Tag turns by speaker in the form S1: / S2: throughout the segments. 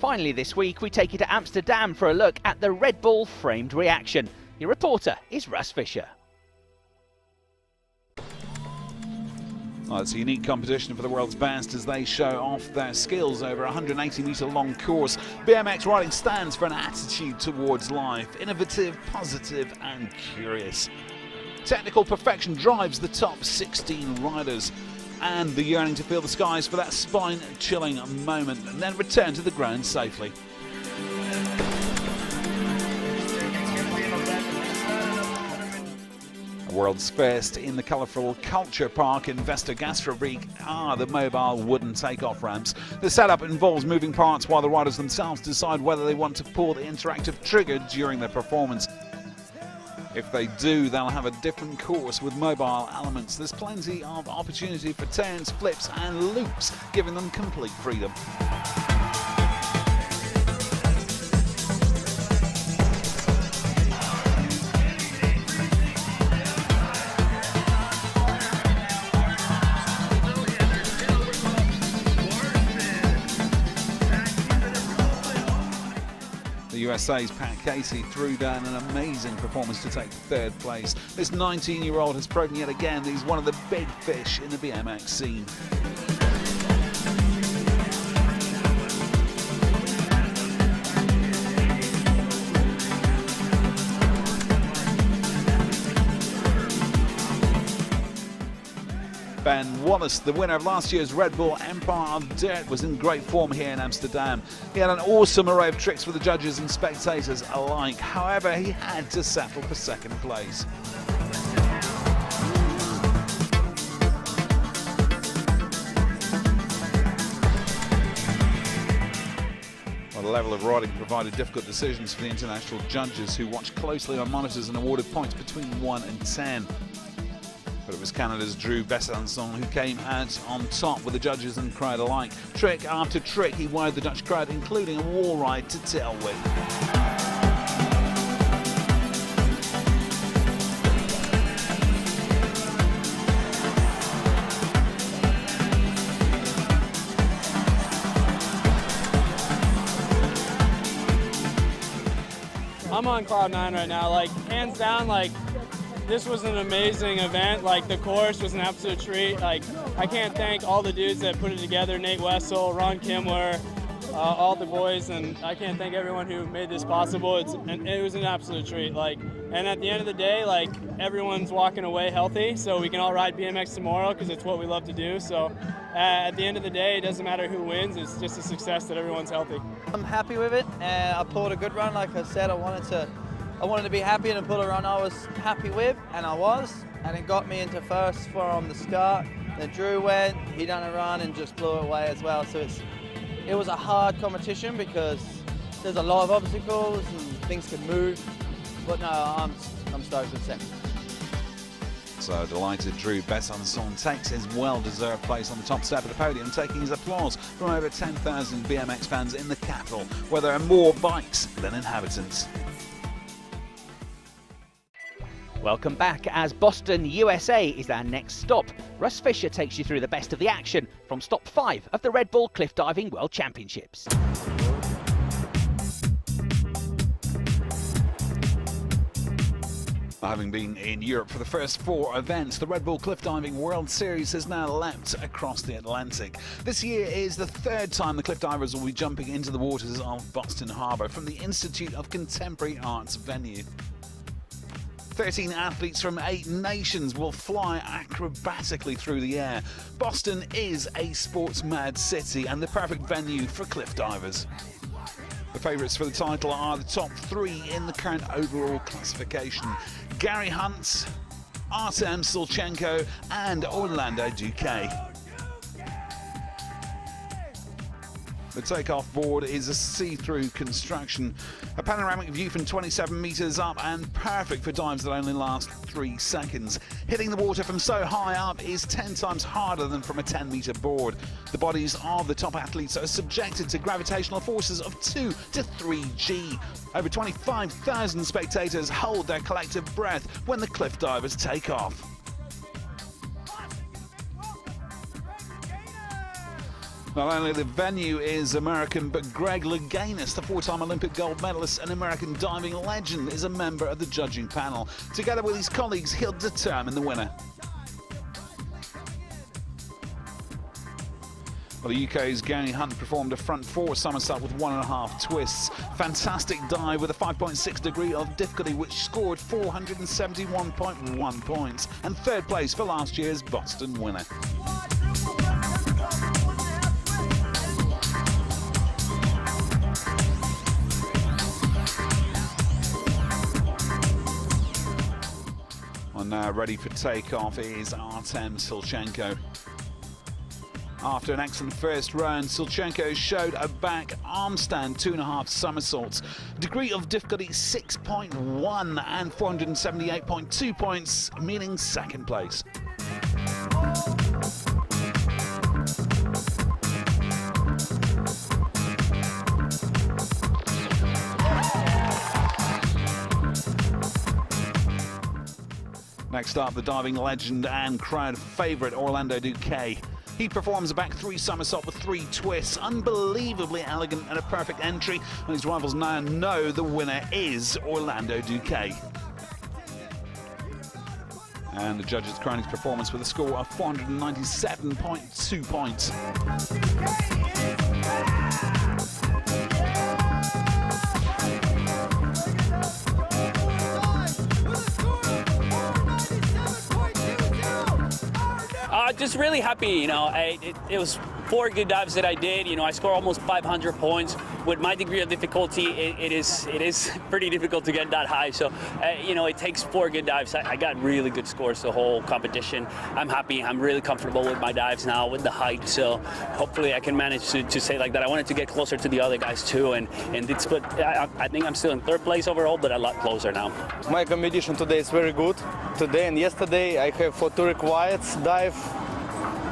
S1: Finally this week, we take you to Amsterdam for a look at the Red Bull framed reaction. Your reporter is Russ Fisher.
S2: Well, it's a unique competition for the world's best as they show off their skills over a 180-metre long course. BMX riding stands for an attitude towards life, innovative, positive and curious. Technical perfection drives the top 16 riders, and the yearning to feel the skies for that spine-chilling moment and then return to the ground safely. World's first in the colourful Culture Park in Westergastrobeek are the mobile wooden takeoff ramps. The setup involves moving parts while the riders themselves decide whether they want to pull the interactive trigger during their performance. If they do, they'll have a different course with mobile elements. There's plenty of opportunity for turns, flips and loops, giving them complete freedom. The USA's Pat Casey threw down an amazing performance to take third place. This 19-year-old has proven yet again that he's one of the big fish in the BMX scene. Ben Wallace, the winner of last year's Red Bull Empire of Dirt, was in great form here in Amsterdam. He had an awesome array of tricks for the judges and spectators alike. However, he had to settle for second place. Well, the level of riding provided difficult decisions for the international judges, who watched closely on monitors and awarded points between 1 and 10. But it was Canada's Drew Besançon who came out on top with the judges and crowd alike. Trick after trick, he wowed the Dutch crowd, including a wall ride to tailwhip.
S3: I'm on cloud 9 right now, like hands down, like this was an amazing event. Like the course was an absolute treat. Like I can't thank all the dudes that put it together, Nate Wessel, Ron Kimler, all the boys, and I can't thank everyone who made this possible. It was an absolute treat. Like, and at the end of the day, like everyone's walking away healthy, so we can all ride BMX tomorrow because it's what we love to do. So at the end of the day, it doesn't matter who wins. It's just a success that everyone's healthy.
S4: I'm happy with it. I pulled a good run. Like I said, I wanted to be happy and pull a run I was happy with, and I was, and it got me into first from the start. Then Drew went, he done a run and just blew it away as well. So it was a hard competition because there's a lot of obstacles and things can move. But no, I'm stoked with second.
S2: So delighted Drew Besançon takes his well-deserved place on the top step of the podium, taking his applause from over 10,000 BMX fans in the capital, where there are more bikes than inhabitants.
S1: Welcome back, as Boston, USA is our next stop. Russ Fisher takes you through the best of the action from stop 5 of the Red Bull Cliff Diving World Championships.
S2: Having been in Europe for the first 4 events, the Red Bull Cliff Diving World Series has now leapt across the Atlantic. This year is the 3rd time the cliff divers will be jumping into the waters of Boston Harbour from the Institute of Contemporary Arts venue. 13 athletes from 8 nations will fly acrobatically through the air. Boston is a sports-mad city and the perfect venue for cliff divers. The favourites for the title are the top 3 in the current overall classification: Gary Hunt, Artem Sulchenko and Orlando Duque. The takeoff board is a see-through construction, a panoramic view from 27 metres up and perfect for dives that only last 3 seconds. Hitting the water from so high up is 10 times harder than from a 10-metre board. The bodies of the top athletes are subjected to gravitational forces of 2 to 3 G. Over 25,000 spectators hold their collective breath when the cliff divers take off. Not only the venue is American, but Greg Louganis, the 4-time Olympic gold medalist and American diving legend, is a member of the judging panel. Together with his colleagues, he'll determine the winner. Well, the UK's Gary Hunt performed a front 4 somersault with 1.5 twists. Fantastic dive with a 5.6 degree of difficulty, which scored 471.1 points, and 3rd place for last year's Boston winner. Now ready for takeoff is Artem Silchenko. After an excellent first run, Silchenko showed a back arm stand 2.5 somersaults, degree of difficulty 6.1 and 478.2 points, meaning 2nd place. Next up, the diving legend and crowd favourite Orlando Duque. He performs a back 3 somersault with 3 twists, unbelievably elegant and a perfect entry, and his rivals now know the winner is Orlando Duque. And the judges crown his performance with a score of 497.2 points.
S5: Just really happy, you know. It was 4 good dives that I did. You know, I scored almost 500 points. With my degree of difficulty, it is pretty difficult to get that high. So, you know, it takes 4 good dives. I got really good scores the whole competition. I'm happy. I'm really comfortable with my dives now, with the height. So hopefully I can manage to say like that. I wanted to get closer to the other guys too, and it's good. I think I'm still in 3rd place overall, but a lot closer now.
S6: My competition today is very good. Today and yesterday I have for 2 required dive,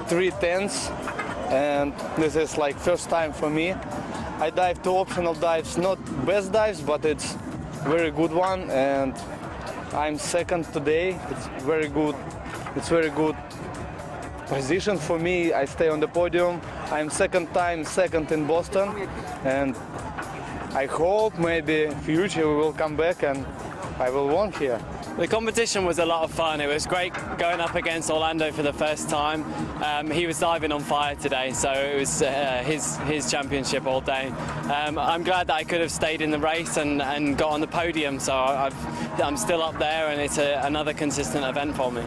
S6: 3 10s, and this is like first time for me. I dive 2 optional dives, not best dives, but it's very good one, and I'm 2nd today. It's very good. It's very good position for me. I stay on the podium. I'm 2nd in Boston, and I hope maybe future we will come back and I will win here.
S3: The competition was a lot of fun. It was great going up against Orlando for the first time. He was diving on fire today, so it was his championship all day. I'm glad that I could have stayed in the race and got on the podium, so I'm still up there, and it's another consistent event for me.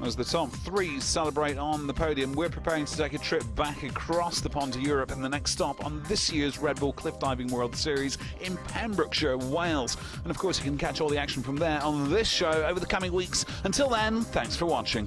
S2: As the top 3 celebrate on the podium, we're preparing to take a trip back across the pond to Europe in the next stop on this year's Red Bull Cliff Diving World Series in Pembrokeshire, Wales. And of course, you can catch all the action from there on this show over the coming weeks. Until then, thanks for watching.